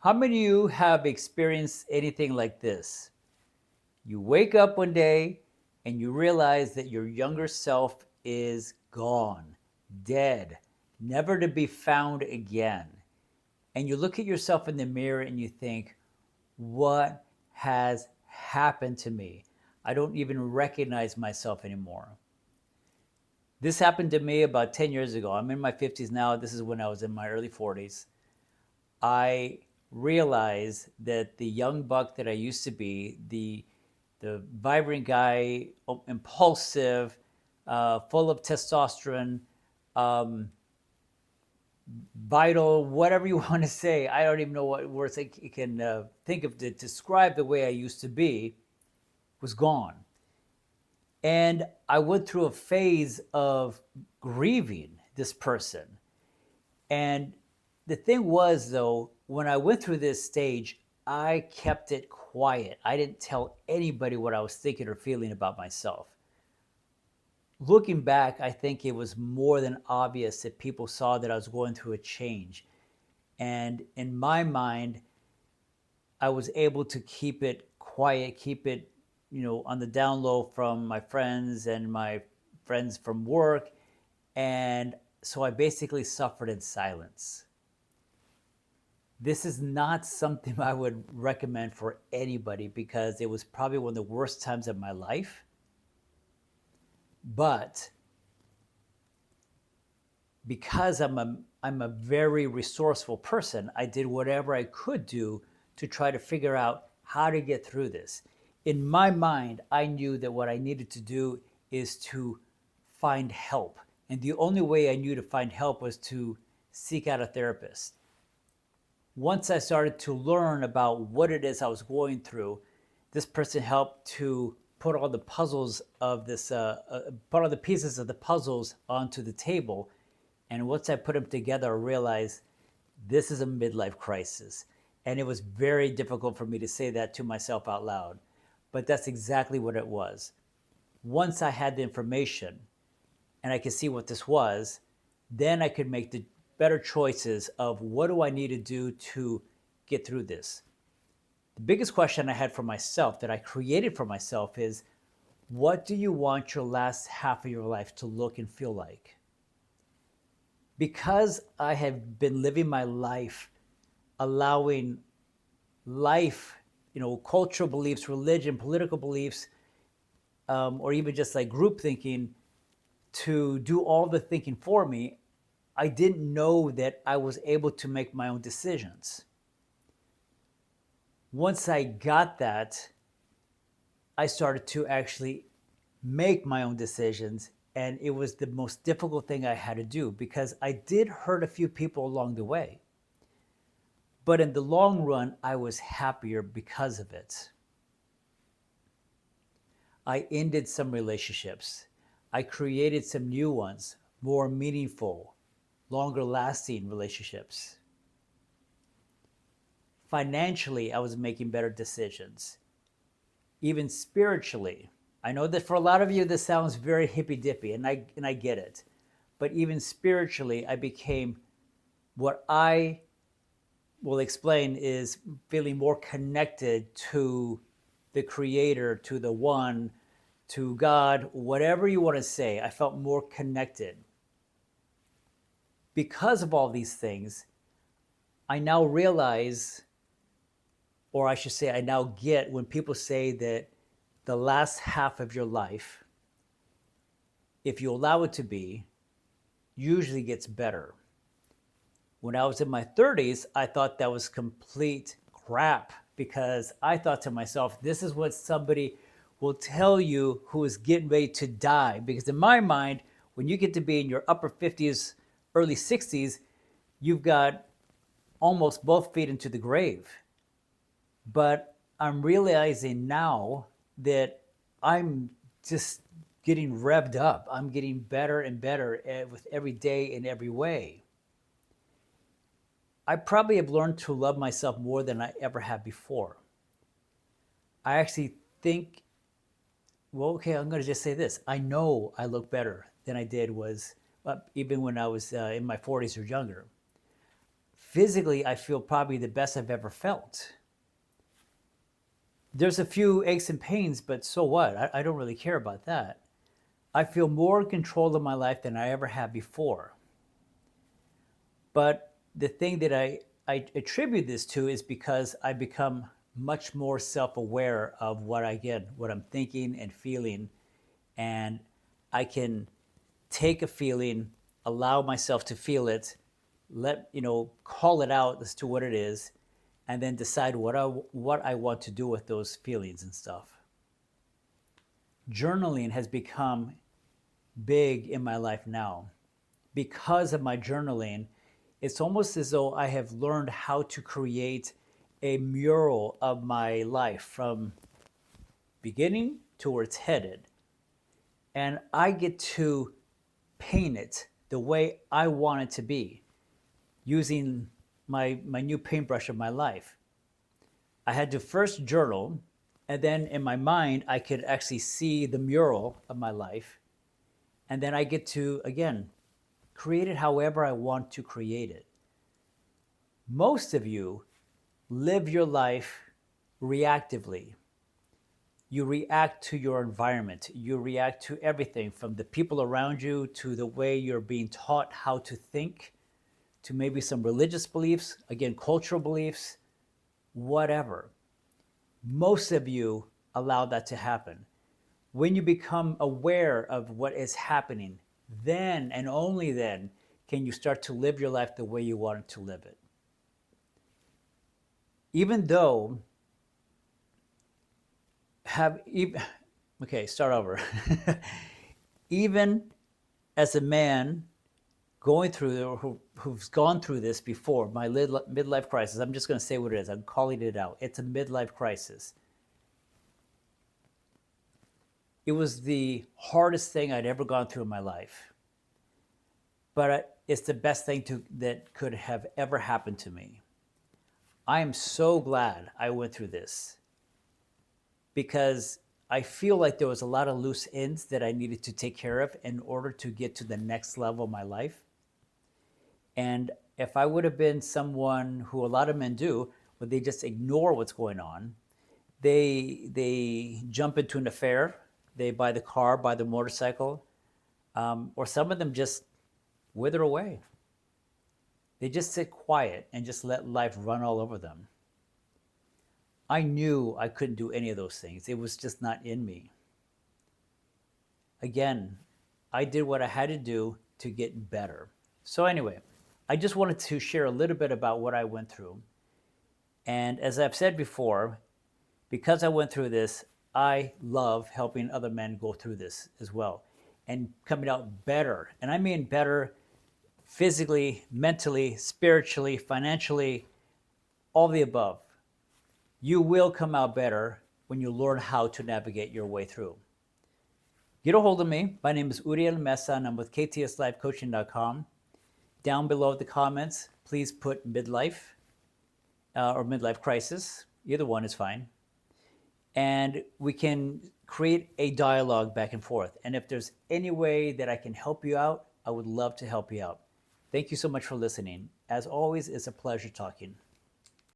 How many of you have experienced anything like this? You wake up one day and you realize that your younger self is gone, dead, never to be found again. And you look at yourself in the mirror and you think, what has happened to me? I don't even recognize myself anymore. This happened to me about 10 years ago. I'm in my 50s now. This is when I was in my early 40s. I realized that the young buck that I used to be, the vibrant guy, impulsive, full of testosterone, um, vital, whatever you want to say. I don't even know what words I can think of to describe the way I used to be, was gone. And I went through a phase of grieving this person. And the thing was, though, when I went through this stage, I kept it quiet. I didn't tell anybody what I was thinking or feeling about myself. Looking back, I think it was more than obvious that people saw that I was going through a change. And in my mind, I was able to keep it quiet, keep it, on the down low from my friends and my friends from work. And so I basically suffered in silence. This is not something I would recommend for anybody because it was probably one of the worst times of my life. But because I'm a very resourceful person, I did whatever I could do to try to figure out how to get through this. In my mind, I knew that what I needed to do is to find help. And the only way I knew to find help was to seek out a therapist. Once I started to learn about what it is I was going through, this person helped to put all the puzzles of this, put all the pieces of the puzzles onto the table. And once I put them together, I realized this is a midlife crisis. And it was very difficult for me to say that to myself out loud. But that's exactly what it was. Once I had the information and I could see what this was, then I could make the better choices of what do I need to do to get through this. The biggest question I had for myself that I created for myself is, what do you want your last half of your life to look and feel like? Because I have been living my life allowing life, cultural beliefs, religion, political beliefs, or even just like group thinking to do all the thinking for me, I didn't know that I was able to make my own decisions. Once I got that, I started to actually make my own decisions. And it was the most difficult thing I had to do because I did hurt a few people along the way. But in the long run, I was happier because of it. I ended some relationships. I created some new ones, more meaningful, longer lasting relationships. Financially, I was making better decisions. Even spiritually, I know that for a lot of you, this sounds very hippy dippy, and I get it. But even spiritually, I became what I will explain is feeling more connected to the Creator, to the One, to God, whatever you want to say. I felt more connected. Because of all these things, I now realize, or I should say, I now get when people say that the last half of your life, if you allow it to be, usually gets better. When I was in my 30s, I thought that was complete crap because I thought to myself, this is what somebody will tell you who is getting ready to die. Because in my mind, when you get to be in your upper 50s, early 60s, you've got almost both feet into the grave. But I'm realizing now that I'm just getting revved up. I'm getting better and better with every day in every way. I probably have learned to love myself more than I ever have before. I actually think, well, okay, I'm going to just say this. I know I look better than I did even when I was in my 40s or younger. physically, I feel probably the best I've ever felt. There's a few aches and pains, but so what? I don't really care about that. I feel more in control of my life than I ever have before. But the thing that I attribute this to is because I become much more self-aware of what I'm thinking and feeling, and I can take a feeling, allow myself to feel it, call it out as to what it is, and then decide what I want to do with those feelings and stuff. Journaling has become big in my life now. Because of my journaling, it's almost as though I have learned how to create a mural of my life from beginning to where it's headed. And I get to paint it the way I want it to be using my new paintbrush of my life. I had to first journal, and then in my mind, I could actually see the mural of my life. And then I get to, again, create it however I want to create it. Most of you live your life reactively. You react to your environment. You react to everything from the people around you to the way you're being taught how to think, to maybe some religious beliefs, again, cultural beliefs, whatever. Most of you allow that to happen. When you become aware of what is happening, then and only then can you start to live your life the way you want to live it. Even though start over. Even as a man going through who's gone through this before, my midlife crisis, I'm just going to say what it is. I'm calling it out. It's a midlife crisis. It was the hardest thing I'd ever gone through in my life. But it's the best thing that could have ever happened to me. I am so glad I went through this because I feel like there was a lot of loose ends that I needed to take care of in order to get to the next level of my life. And if I would have been someone who a lot of men do, where they just ignore what's going on, they jump into an affair, they buy the car, buy the motorcycle, or some of them just wither away. They just sit quiet and just let life run all over them. I knew I couldn't do any of those things. It was just not in me. Again, I did what I had to do to get better. So anyway, I just wanted to share a little bit about what I went through. And as I've said before, because I went through this, I love helping other men go through this as well and coming out better. And I mean better physically, mentally, spiritually, financially, all the above. You will come out better when you learn how to navigate your way through. Get a hold of me. My name is Uriel Mesa, and I'm with ktslifecoaching.com. Down below the comments, please put midlife or midlife crisis. Either one is fine. And we can create a dialogue back and forth. And if there's any way that I can help you out, I would love to help you out. Thank you so much for listening. As always, it's a pleasure talking.